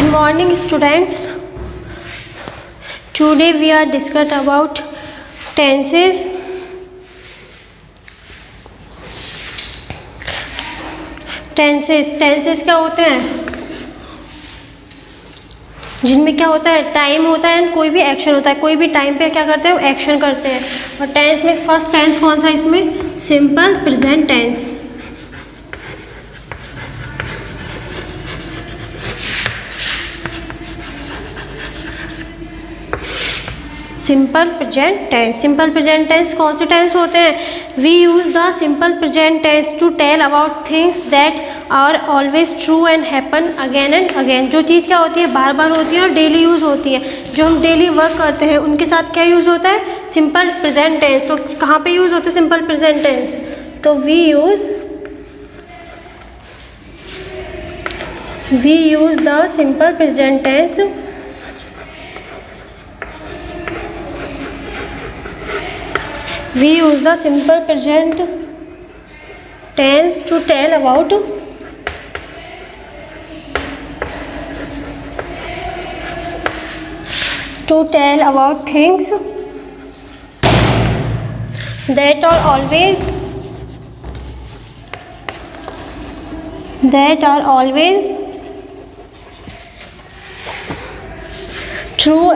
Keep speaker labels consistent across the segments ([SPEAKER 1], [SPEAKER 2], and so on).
[SPEAKER 1] Good morning, students. Today we are discussing about tenses. Tenses क्या होते हैं? जिनमें क्या होता है, टाइम होता है एंड कोई भी एक्शन होता है. कोई भी टाइम पे क्या करते हैं, एक्शन करते हैं. और टेंस में फर्स्ट टेंस कौन सा है इसमें? Simple present tense. Simple present tense कौन से टेंस होते हैं? We use the simple present tense to tell about things that are always true and happen again and again. जो चीज़ क्या होती है, बार बार होती है और डेली यूज़ होती है. जो हम डेली वर्क करते हैं उनके साथ क्या यूज़ होता है? Simple present tense. तो कहाँ पे यूज़ होता है सिंपल प्रेजेंट टेंस? तो we use the simple present tense We use the simple present tense to tell about things that are always true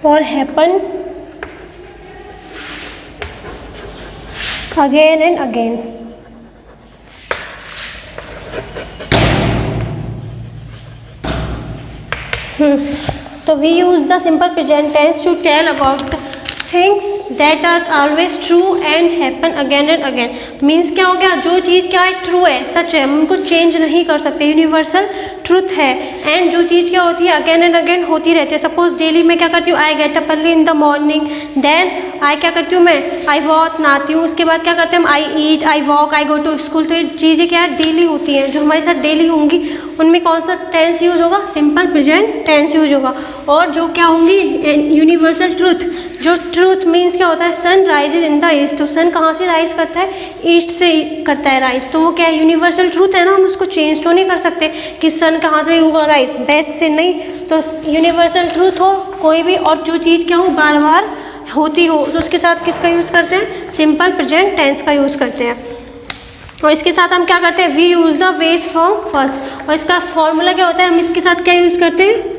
[SPEAKER 1] or happen again and again. So we use the simple present tense to tell about things that are always true and happen again and again. Means क्या हो गया, जो चीज़ क्या है, true है, सच है, हम उनको चेंज नहीं कर सकते, यूनिवर्सल ट्रूथ है. एंड जो चीज़ क्या होती है, अगेन एंड अगेन होती रहती है. सपोज डेली मैं क्या करती हूँ, I get up early in the morning, then I क्या करती हूँ, मैं आई वॉक नहाती हूँ. उसके बाद क्या करते हैं हम, I eat, I walk, I go to school. तो ये चीज़ें क्या है, डेली होती हैं, जो हमारे साथ डेली होंगी. उनमें कौन सा टेंस यूज़ होगा? सिंपल प्रेजेंट टेंस यूज होगा. और जो क्या होंगी, यूनिवर्सल ट्रूथ. जो ट्रूथ मीन्स क्या होता है, sun rises in the east. तो सन कहाँ से राइज करता है? ईस्ट से करता है राइज. तो वो क्या है, यूनिवर्सल ट्रूथ है ना, हम उसको चेंज तो नहीं कर सकते कि सन कहाँ से होगा राइज, वेस्ट से नहीं. तो यूनिवर्सल ट्रूथ हो कोई भी, और जो चीज़ क्या हो, बार बार होती हो, तो उसके साथ किसका यूज़ करते हैं? सिंपल प्रेजेंट टेंस का यूज़ करते हैं. और इसके साथ हम क्या करते हैं, वी यूज़ द वेज फॉर्म फर्स्ट. और इसका फॉर्मूला क्या होता है, हम इसके साथ क्या यूज़ करते हैं,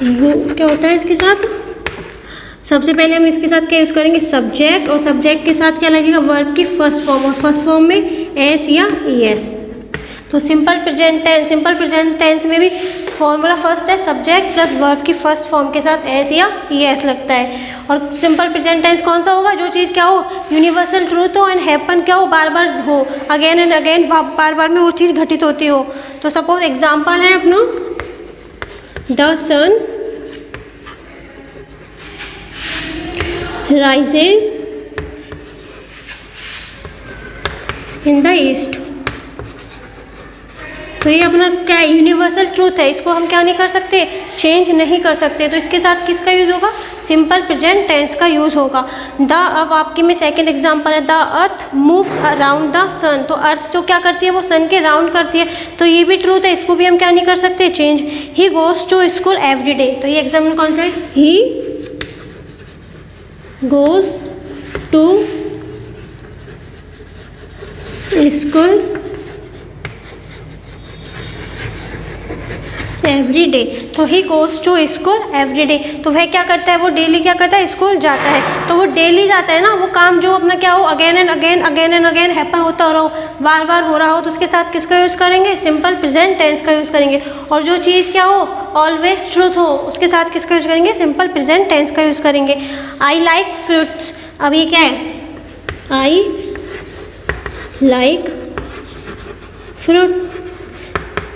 [SPEAKER 1] क्या होता है इसके साथ, सबसे पहले हम इसके साथ क्या यूज़ करेंगे, सब्जेक्ट. और सब्जेक्ट के साथ क्या लगेगा, वर्ब की फर्स्ट फॉर्म. और फर्स्ट फॉर्म में एस या ई एस. तो सिंपल प्रेजेंट टेंस में भी फॉर्मूला फर्स्ट है, सब्जेक्ट प्लस वर्ब की फर्स्ट फॉर्म के साथ एस या ई एस लगता है. और सिंपल प्रेजेंट टेंस कौन सा होगा, जो चीज़ क्या हो, यूनिवर्सल ट्रूथ हो एंड हैपन क्या हो, बार बार हो, अगेन एंड अगेन, बार बार में वो चीज़ घटित होती हो. तो सपोज एग्जाम्पल है अपना, the sun rises in the east. तो ये अपना क्या है, यूनिवर्सल ट्रूथ है, इसको हम क्या नहीं कर सकते, चेंज नहीं कर सकते. तो इसके साथ किसका यूज़ होगा, सिंपल प्रेजेंट टेंस का यूज़ होगा. द, अब आपकी में सेकंड एग्जांपल है, the earth moves around the sun. तो अर्थ जो क्या करती है, वो सन के राउंड करती है. तो ये भी ट्रूथ है, इसको भी हम क्या नहीं कर सकते, change. He goes to school every day. तो ये एग्जाम्पल कौन सा है, he goes to school every day. तो he goes to school every day. तो वह क्या करता है, वो डेली क्या करता है, स्कूल जाता है. तो वो डेली जाता है ना, वो काम जो अपना क्या हो, अगेन एंड अगेन हैपन होता रहो, बार बार हो रहा हो, तो उसके साथ किसका यूज़ करेंगे, सिंपल प्रेजेंट टेंस का यूज़ करेंगे. और जो चीज़ क्या हो, ऑलवेज ट्रूथ हो, उसके साथ किसका यूज़ करेंगे, सिंपल प्रेजेंट टेंस का यूज़ करेंगे. I like fruits. अब ये क्या है, आई लाइक फ्रूट,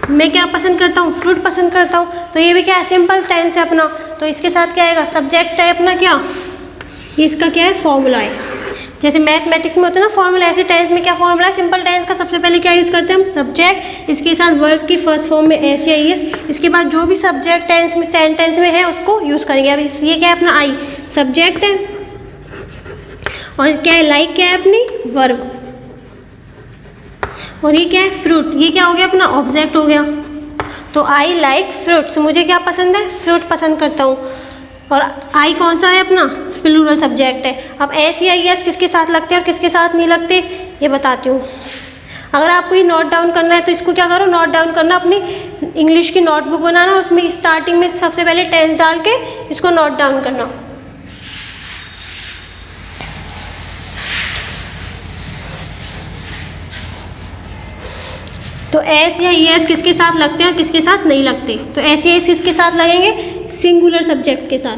[SPEAKER 1] मैं क्या पसंद करता हूँ, फ्रूट पसंद करता हूँ. तो ये भी क्या है, सिंपल टेंस है अपना. तो इसके साथ क्या आएगा, सब्जेक्ट है अपना, क्या ये इसका क्या है, फॉर्मूला है. जैसे मैथमेटिक्स में होता है ना फॉर्मूला, ऐसे टेंस में क्या फॉर्मूला है, सिंपल टेंस का सबसे पहले क्या यूज़ करते हैं हम, सब्जेक्ट, इसके साथ वर्ब की फर्स्ट फॉर्म में एस या ई एस. इसके बाद जो भी सब्जेक्ट टेंस में सेंटेंस में है उसको यूज़ करेंगे. अब ये क्या है अपना, आई सब्जेक्ट है, और क्या है, लाइक क्या है अपनी, वर्ब. और ये क्या है, फ्रूट। ये क्या हो गया अपना, ऑब्जेक्ट हो गया। तो आई लाइक फ्रूट्स, मुझे क्या पसंद है, फ्रूट पसंद करता हूँ। और आई कौन सा है अपना, प्लूरल सब्जेक्ट है। अब एस या एस किसके साथ लगते हैं और किसके साथ नहीं लगते, ये बताती हूँ। अगर आपको ये नोट डाउन करना है तो इसको क्या करो, नोट डाउन करना, अपनी इंग्लिश की नोटबुक बनाना, उसमें स्टार्टिंग में सबसे पहले टेंस डाल के इसको नोट डाउन करना। तो एस या एस किसके साथ लगते हैं और किसके साथ नहीं लगते। तो एस या एस किसके साथ लगेंगे, सिंगुलर सब्जेक्ट के साथ।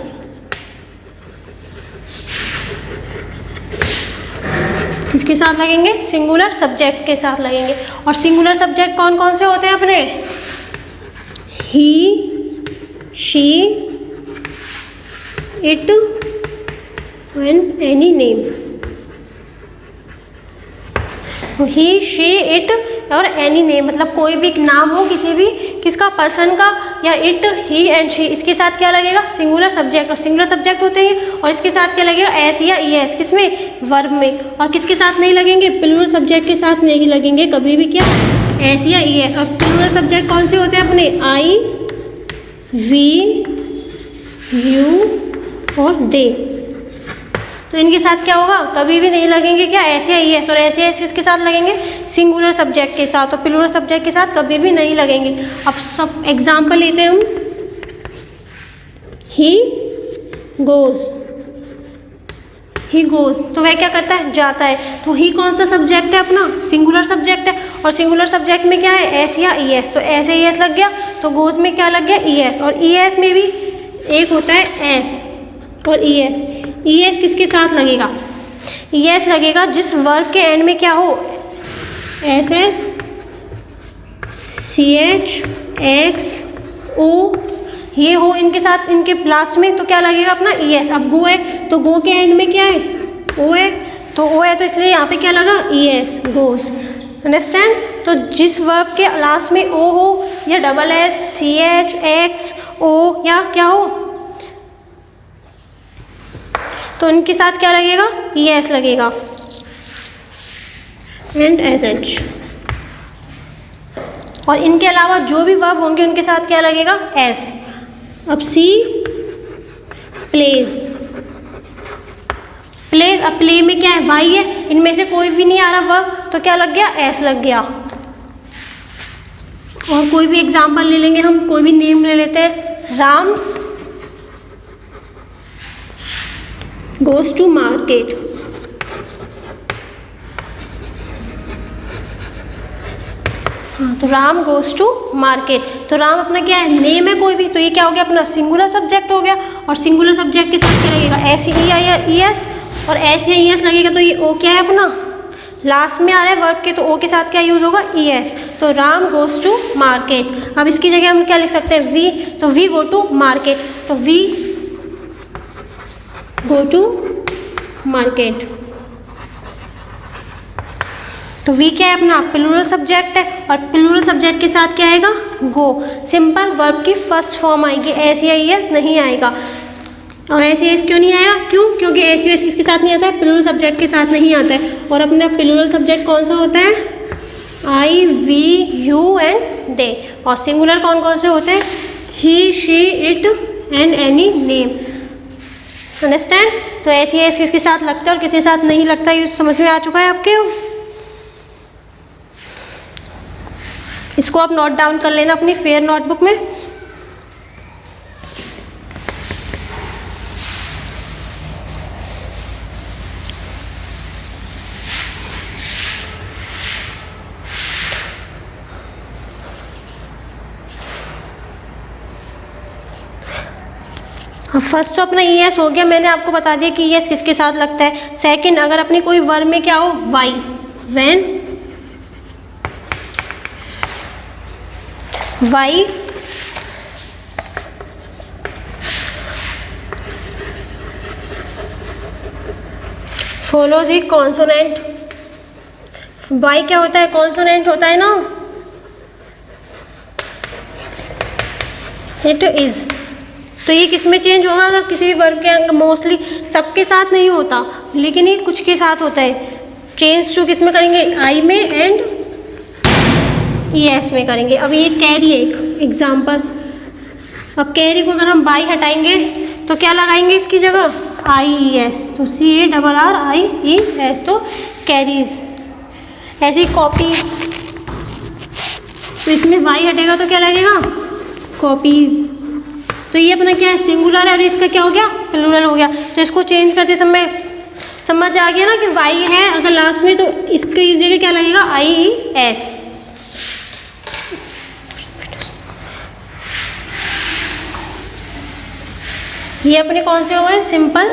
[SPEAKER 1] किसके साथ लगेंगे, सिंगुलर सब्जेक्ट के साथ लगेंगे। और सिंगुलर सब्जेक्ट कौन कौन से होते हैं अपने, he, she, it and any name. He, she, it और एनी नेम, मतलब कोई भी नाम हो किसी भी, किसका, पर्सन का, या इट, ही एंड शी, इसके साथ क्या लगेगा, सिंगुलर सब्जेक्ट। और सिंगुलर सब्जेक्ट होते हैं। और इसके साथ क्या लगेगा, एस या ई एस, किसमें, वर्ब में। और किसके साथ नहीं लगेंगे, प्लूरल सब्जेक्ट के साथ नहीं लगेंगे कभी भी, क्या, एस या ई एस। और प्लूरल सब्जेक्ट कौन से होते हैं अपने, आई, वी, यू और दे। तो इनके साथ क्या होगा, कभी भी नहीं लगेंगे क्या, एस या ई एस। और एस या एस किसके साथ लगेंगे, सिंगुलर सब्जेक्ट के साथ। और प्लूरल सब्जेक्ट के साथ कभी भी नहीं लगेंगे। अब सब एग्जाम्पल लेते हैं हम। ही गोज, ही गोज, तो वह क्या करता है, जाता है। तो ही कौन सा सब्जेक्ट है अपना, सिंगुलर सब्जेक्ट है। और सिंगुलर सब्जेक्ट में क्या है, एस या ई एस। तो एस या ई एस लग गया, तो गोज में क्या लग गया, ई एस। और ई एस में भी एक होता है एस और ई एस। ई एस किसके साथ लगेगा, ई एस लगेगा जिस वर्ब के एंड में क्या हो, S S, C H, X, O, ये हो इनके साथ, इनके लास्ट में, तो क्या लगेगा अपना, ई एस। अब गो है तो गो के एंड में क्या है, ओ है, तो ओ है तो इसलिए यहाँ पे क्या लगा, ई एस, गोज। अंडरस्टैंड। तो जिस वर्ब के लास्ट में ओ हो, या double S, C H, X, O, या क्या हो, तो इनके साथ क्या लगेगा, ई एस लगेगा एंड एस एच। और इनके अलावा जो भी वर्ब होंगे उनके साथ क्या लगेगा, एस। अब सी, प्लेज, प्लेज। अब प्ले में क्या है, वाई है, इनमें से कोई भी नहीं आ रहा वर्ब, तो क्या लग गया, एस लग गया। और कोई भी एग्जाम्पल ले लेंगे हम, कोई भी नेम ले लेते हैं। राम goes to market, हाँ, तो राम गोज टू मार्केट। तो राम अपना क्या है, नेम है कोई भी, तो ये क्या हो गया अपना, सिंगुलर सब्जेक्ट हो गया। और सिंगुलर सब्जेक्ट के साथ क्या लगेगा, एस ई एस। और एस या ई एस लगेगा, तो ये ओ क्या है अपना, लास्ट में आ रहा है वर्ब के, तो ओ के साथ क्या यूज होगा, ई एस। तो राम गोज टू मार्केट। अब इसकी जगह हम क्या लिख सकते हैं, वी, तो वी गो टू मार्केट, तो वी गो टू मार्केट। तो वी क्या है अपना, प्लूरल सब्जेक्ट है। और प्लूरल सब्जेक्ट के साथ क्या आएगा, गो। सिंपल वर्ब की फर्स्ट फॉर्म आएगी, एस या ई एस नहीं आएगा। और एस या एस क्यों नहीं आया, क्यों, क्योंकि एस या एस किसके साथ नहीं आता है, प्लूरल सब्जेक्ट के साथ नहीं आता है। और अपना प्लूरल सब्जेक्ट कौन सा होता है, I, we, you and they. और सिंगुलर कौन कौन से होते हैं, he, she, it and any name. Understand. तो एस या एस किसके साथ लगता है और किसके साथ नहीं लगता, ये समझ में आ चुका है आपके। इसको आप नोट डाउन कर लेना अपनी फेयर नोटबुक में। फर्स्ट तो अपना ई एस हो गया, मैंने आपको बता दिया कि ई एस किसके साथ लगता है। सेकंड, अगर अपनी कोई वर्ब में क्या हो, Y, when, Y follows a consonant. Y क्या होता है, कॉन्सोनेंट होता है ना, इट इज। तो ये किस में चेंज होगा, अगर किसी भी वर्ब के अंग, मोस्टली सबके साथ नहीं होता लेकिन ये कुछ के साथ होता है। चेंज टू किस में करेंगे, आई में एंड ई एस में करेंगे। अब ये कैरी है एक एग्जाम्पल। अब कैरी को अगर हम बाई हटाएंगे तो क्या लगाएंगे इसकी जगह, आई ई एस, तो CARRIES, तो कैरीज। ऐसी कॉपी, तो इसमें वाई हटेगा तो क्या लगेगा, कॉपीज। तो ये अपना क्या है, सिंगुलर है, और इसका क्या हो गया, प्लूरल हो गया। तो इसको चेंज करते समय समझ आ गया ना कि वाई है अगर लास्ट में, तो इसके इस जगह क्या लगेगा, IES। ये अपने कौन से हो गए, सिंपल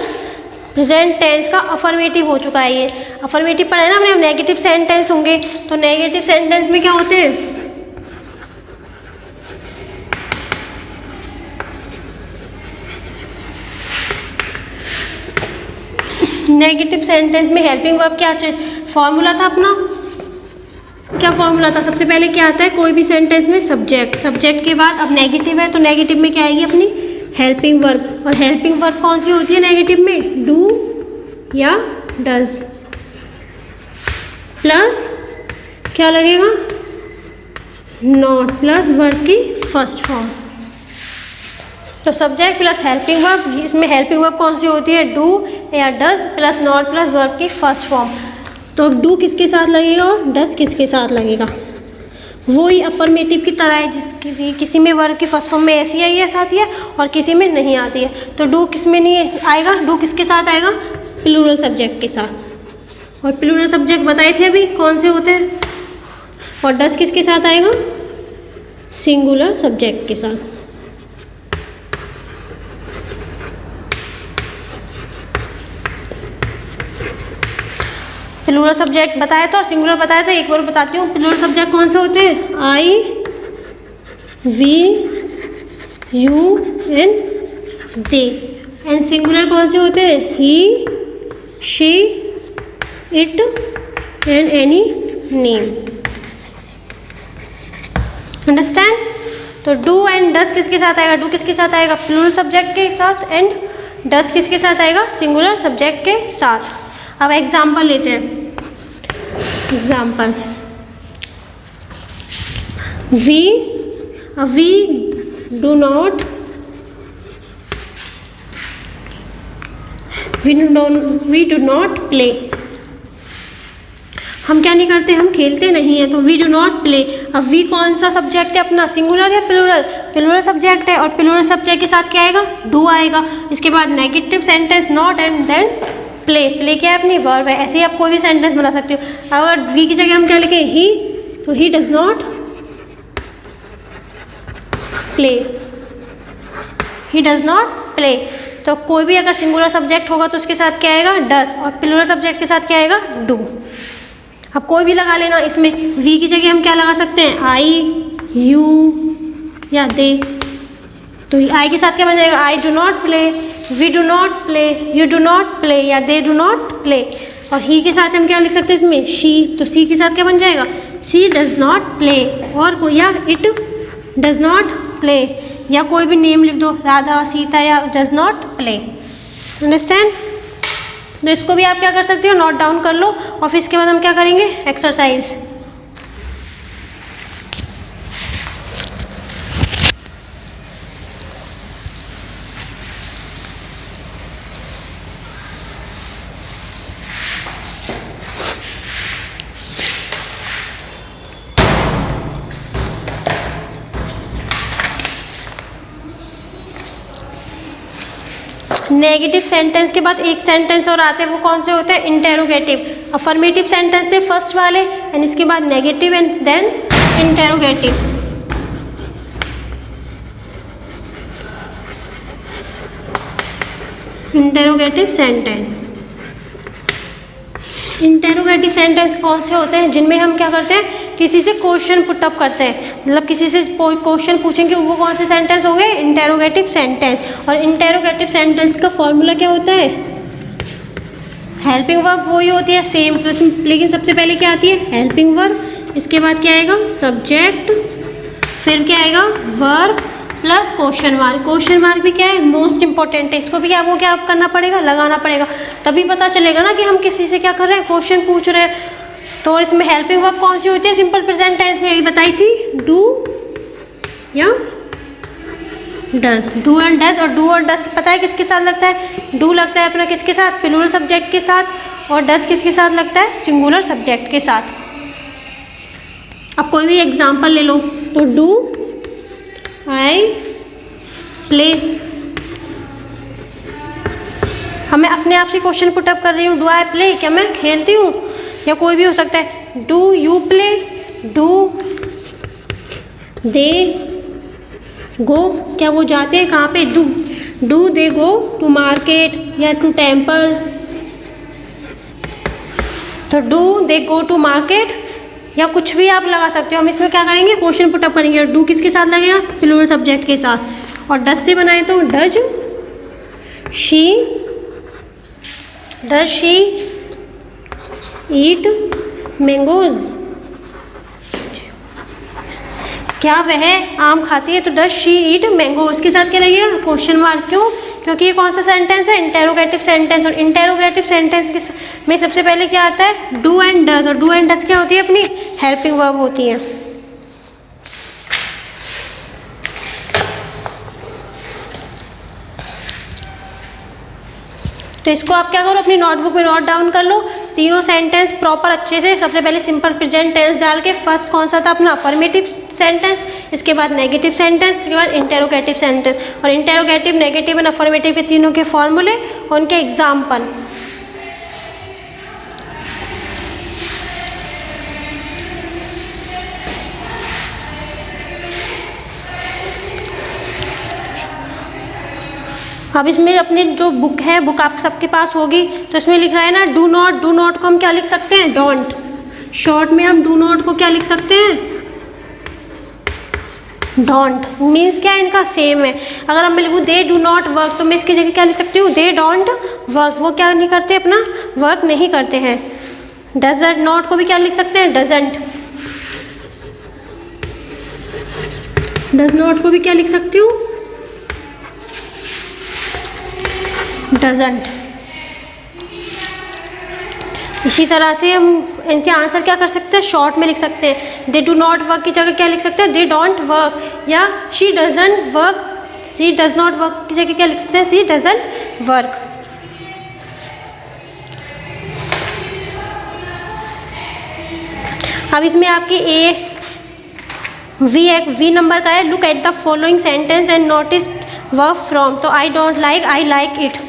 [SPEAKER 1] प्रेजेंट टेंस का अफर्मेटिव हो चुका है। ये अफर्मेटिव पढ़ा है ना हमने। अब नेगेटिव सेंटेंस होंगे, तो नेगेटिव सेंटेंस में क्या होते हैं, नेगेटिव सेंटेंस में हेल्पिंग वर्ब क्या फॉर्मूला था अपना, क्या फॉर्मूला था, सबसे पहले क्या आता है कोई भी सेंटेंस में, सब्जेक्ट, सब्जेक्ट के बाद अब नेगेटिव है तो नेगेटिव में क्या आएगी अपनी हेल्पिंग वर्ब। और हेल्पिंग वर्ब कौन सी होती है नेगेटिव में, डू या डज, प्लस क्या लगेगा, नॉट, प्लस वर्ब की फर्स्ट फॉर्म। तो सब्जेक्ट प्लस हेल्पिंग वर्ब, इसमें हेल्पिंग वर्ब कौन सी होती है, डू या does, plus not plus verb की फर्स्ट फॉर्म। तो डू किसके साथ लगेगा और डज किसके साथ लगेगा, वही अफर्मेटिव की तरह है, जिस किसी में वर्ब की फर्स्ट फॉर्म में ऐसी आई है आती है और किसी में नहीं आती है। तो डू किस में नहीं आएगा, डू किसके साथ आएगा, प्लूरल सब्जेक्ट के साथ। और प्लूरल सब्जेक्ट बताए थे अभी कौन से होते हैं। और डज किसके साथ आएगा, सिंगुलर सब्जेक्ट के साथ। प्लूरल सब्जेक्ट बताया था और सिंगुलर बताया था, एक बार बताती हूँ। प्लूरल सब्जेक्ट कौन से होते हैं, I, we, you and they. And singular कौन से होते हैं, he, she, it and any name. Understand. तो डू एंड डज किसके साथ आएगा, डू किसके साथ आएगा, प्लूरल सब्जेक्ट के साथ, एंड डज किसके साथ आएगा, सिंगुलर सब्जेक्ट के साथ। अब एग्जाम्पल लेते हैं। Example, we do not play. हम क्या नहीं करते, हम खेलते नहीं हैं, तो वी डू नॉट प्ले। अब वी कौन सा सब्जेक्ट है अपना, सिंगुलर या प्लूरल, प्लूरल सब्जेक्ट है, और प्लूरल सब्जेक्ट के साथ क्या आएगा, डू आएगा। इसके बाद negative sentence not and then play. Play क्या है, अपनी वर्ब है। ऐसे ही आप कोई भी सेंटेंस बना सकते हो। अगर वी की जगह हम क्या लिखें, ही, तो he does not play, he does not play. तो कोई भी अगर सिंगुलर सब्जेक्ट होगा तो उसके साथ क्या आएगा, डज, और प्लूरल सब्जेक्ट के साथ क्या आएगा, डू। अब कोई भी लगा लेना। इसमें वी की जगह हम क्या लगा सकते हैं, आई, यू या दे। तो आई के साथ क्या बन जाएगा, I do not play, we do not play, you do not play या दे डू नॉट प्ले। और ही के साथ हम क्या लिख सकते हैं इसमें, शी, तो सी के साथ क्या बन जाएगा, सी डज नॉट प्ले, और कोई या इट डज नॉट प्ले, या कोई भी नेम लिख दो, राधा, सीता या डज नॉट प्ले। अंडरस्टैंड। तो इसको भी आप क्या कर सकते हो, नोट डाउन कर लो। और फिर इसके बाद हम क्या करेंगे, एक्सरसाइज। नेगेटिव सेंटेंस के बाद एक सेंटेंस और आते हैं, वो कौन से होते हैं, इंटेरोगेटिव। अफर्मेटिव सेंटेंस थे फर्स्ट वाले, एंड इसके बाद negative and then interrogative. Interrogative sentence, interrogative sentence कौन से होते हैं, जिनमें हम क्या करते हैं, किसी से क्वेश्चन पुटअप करते हैं, मतलब किसी से क्वेश्चन पूछेंगे, वो कौन से सेंटेंस हो गए, इंटेरोगेटिव सेंटेंस। और इंटेरोगेटिव सेंटेंस का फॉर्मूला क्या होता है, हेल्पिंग वर्ब वही होती है सेम, तो इसमें लेकिन सबसे पहले क्या आती है, हेल्पिंग वर्ब, इसके बाद क्या आएगा, सब्जेक्ट, फिर क्या आएगा, verb plus question mark. Question mark भी क्या है, मोस्ट इंपॉर्टेंट है, इसको भी क्या वो क्या करना पड़ेगा, लगाना पड़ेगा, तभी पता चलेगा ना कि हम किसी से क्या कर रहे हैं, क्वेश्चन पूछ रहे हैं। तो और इसमें हेल्पिंग वर्ब कौन सी होती है सिंपल प्रेजेंट टेंस में, यही बताई थी, डू या डज। डू एंड डज, और डू और डज पता है किसके साथ लगता है, डू लगता है अपना किसके साथ, प्लूरल सब्जेक्ट के साथ, और डज किसके साथ लगता है, सिंगुलर सब्जेक्ट के साथ। अब कोई भी एग्जाम्पल ले लो, तो डू आई प्ले, हमें अपने आप से क्वेश्चन पुट अप कर रही हूँ, डू आई प्ले, क्या मैं खेलती हूँ, या कोई भी हो सकता है, do you play, do they go, क्या वो जाते हैं कहाँ पे, do they go to market या टू टेम्पल, तो do they go to market, या कुछ भी आप लगा सकते हो। हम इसमें क्या करेंगे, क्वेश्चन पुट अप करेंगे, और डू किसके साथ लगेगा, प्लूरल सब्जेक्ट के साथ। और डज से बनाए तो डज शी ईट मैंगोज, क्या वह आम खाती है, तो डज शी ईट मैंगो, इसके साथ क्या लगेगा, क्वेश्चन मार्क। क्यों, क्योंकि ये कौन सा सेंटेंस है, इंटेरोगेटिव सेंटेंस, और इंटेरोगेटिव सेंटेंस में सबसे पहले क्या आता है, डू एंड डज, और डू एंड डज क्या होती है, अपनी हेल्पिंग वर्ब होती है। तो इसको आप क्या करो, अपनी नोटबुक में नोट डाउन कर लो, तीनों सेंटेंस प्रॉपर अच्छे से। सबसे पहले सिंपल प्रेजेंट टेंस डाल के, फर्स्ट कौन सा था अपना, अफर्मेटिव सेंटेंस, इसके बाद नेगेटिव सेंटेंस, इसके बाद इंटेरोगेटिव सेंटेंस, और इंटेरोगेटिव, नेगेटिव एंड अफर्मेटिव के तीनों के फॉर्मूले, उनके एग्जाम्पल। अब इसमें अपनी जो बुक है, बुक आप सबके पास होगी, तो इसमें लिख रहा है ना डू नॉट, डू नॉट को हम क्या लिख सकते हैं, डोंट। शॉर्ट में हम डू नॉट को क्या लिख सकते हैं, डोंट। मीन्स क्या है, इनका सेम है। अगर हम मैं लिखूँ दे डू नॉट वर्क, तो मैं इसकी जगह क्या लिख सकती हूँ, दे डोंट वर्क, वो क्या नहीं करते, अपना वर्क नहीं करते हैं। डज नॉट को भी क्या लिख सकते हैं, डजंट। डज नॉट को भी क्या लिख सकती हूँ, डजंट। इसी तरह से हम इनके आंसर क्या कर सकते हैं, शॉर्ट में लिख सकते हैं, दे डू नॉट वर्क की जगह क्या लिख सकते हैं, दे डोंट वर्क, या she doesn't work, she does not work की जगह क्या लिख सकते हैं, शी डजंट वर्क। अब इसमें आपकी वी नंबर का है, look at the following sentence and notice verb from, तो I don't like, I like it.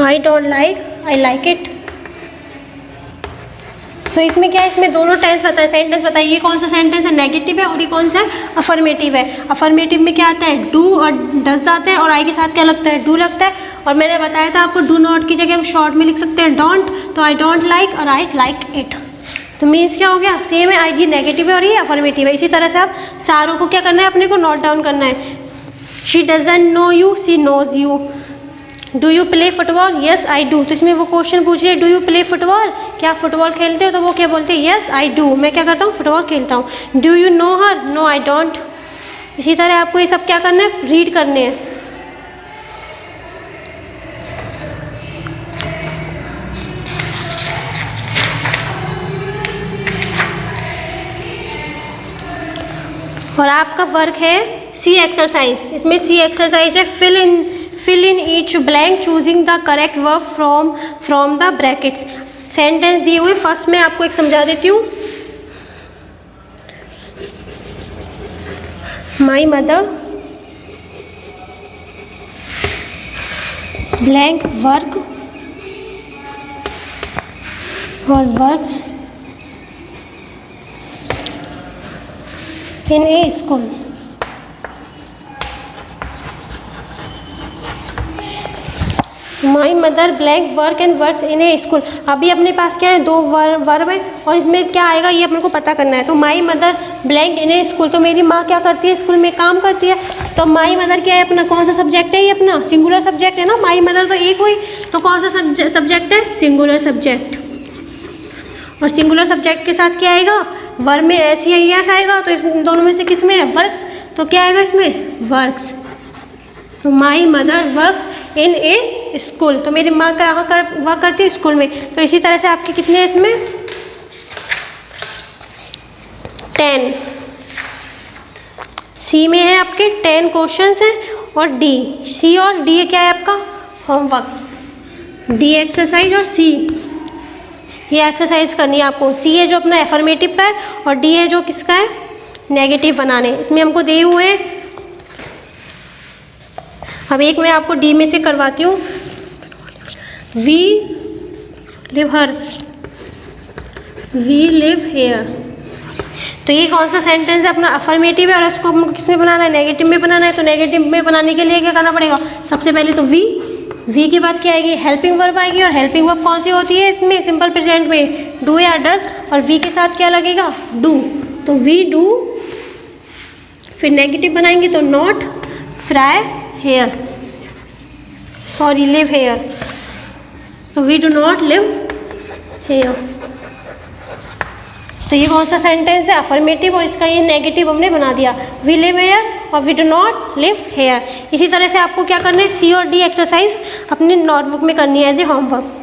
[SPEAKER 1] I don't like, I like it. तो इसमें क्या है, इसमें दोनों टेंस बताए, सेंटेंस बताइए, ये कौन सा सेंटेंस है, नेगेटिव है, और ये कौन सा है, अफर्मेटिव है। अफर्मेटिव में क्या आता है, डू और डज आता है, और आई के साथ क्या लगता है, डू लगता है। और मैंने बताया था आपको, डू नॉट की जगह हम शॉर्ट में लिख सकते हैं डोंट, तो आई डोंट लाइक और आई लाइक इट। तो मीन्स क्या हो गया, सेम है, आई, ये नेगेटिव है और ये अफर्मेटिव है। इसी तरह से आप सारों को क्या करना है, अपने को नोट डाउन करना है। She doesn't know you, she knows you. Do you play football, yes I do. तो इसमें वो क्वेश्चन पूछ रही है, डू यू प्ले फुटबॉल, क्या आप फुटबॉल खेलते हो, तो वो क्या बोलते हैं, येस आई डू, मैं क्या करता हूँ, फुटबॉल खेलता हूँ। Do you know her, no I don't. इसी तरह आपको ये सब क्या करना है, रीड करने हैं। और आपका वर्क है सी एक्सरसाइज। इसमें सी एक्सरसाइज है, fill in each blank choosing the correct verb from the brackets. Sentence दिए हुए, फर्स्ट में आपको एक समझा देती हूँ। माई मदर ब्लैंक वर्क और works in a school. My mother blank work and works in a school. अभी अपने पास क्या है, दो वर्ब है, और इसमें क्या आएगा ये अपने को पता करना है। तो माई mother blank in a school, तो मेरी माँ क्या करती है, स्कूल में काम करती है। तो माई मदर क्या है, अपना कौन सा सब्जेक्ट है, ये अपना सिंगुलर सब्जेक्ट है ना। माई मदर तो एक हुई, तो कौन सा सब्जेक्ट है, सिंगुलर सब्जेक्ट। और सिंगुलर सब्जेक्ट के साथ क्या आएगा, वर्ब में एस या एस आएगा, तो इस दोनों में से किस में है? वर्क्स। तो क्या आएगा इसमें? वर्क्स। तो my mother works in a school, तो मेरी माँ कहाँ वर्क करती है? स्कूल में। तो इसी तरह से आपके कितने हैं इसमें? 10। सी में है आपके 10 क्वेश्चंस हैं, और डी, सी और डी क्या है आपका? होमवर्क। डी एक्सरसाइज और सी ये एक्सरसाइज करनी है आपको। सी है जो अपना एफर्मेटिव का है, और डी है जो किसका है? नेगेटिव बनाने। इसमें हमको दिए हुए हैं। अब एक मैं आपको डी में से करवाती हूँ। We live her, we live here. तो ये कौन सा सेंटेंस है? अपना अफर्मेटिव है, और इसको हमको किस में बनाना है? नेगेटिव में बनाना है। तो नेगेटिव में बनाने के लिए क्या करना पड़ेगा? सबसे पहले तो वी के बाद क्या आएगी? हेल्पिंग वर्ब आएगी। और हेल्पिंग वर्ब कौन सी होती है इसमें? सिंपल प्रेजेंट में डू या डस्ट, और वी के साथ क्या लगेगा? डू। तो वी डू, फिर नेगेटिव बनाएंगे तो not fry here, sorry live here. तो we do not live here. तो ये कौन सा सेंटेंस है? अफर्मेटिव, और इसका ये नेगेटिव हमने बना दिया। वी लिव हेयर और we do not live here. इसी तरह से आपको क्या करना है? सी और डी एक्सरसाइज अपनी नोटबुक में करनी है एज ए होमवर्क।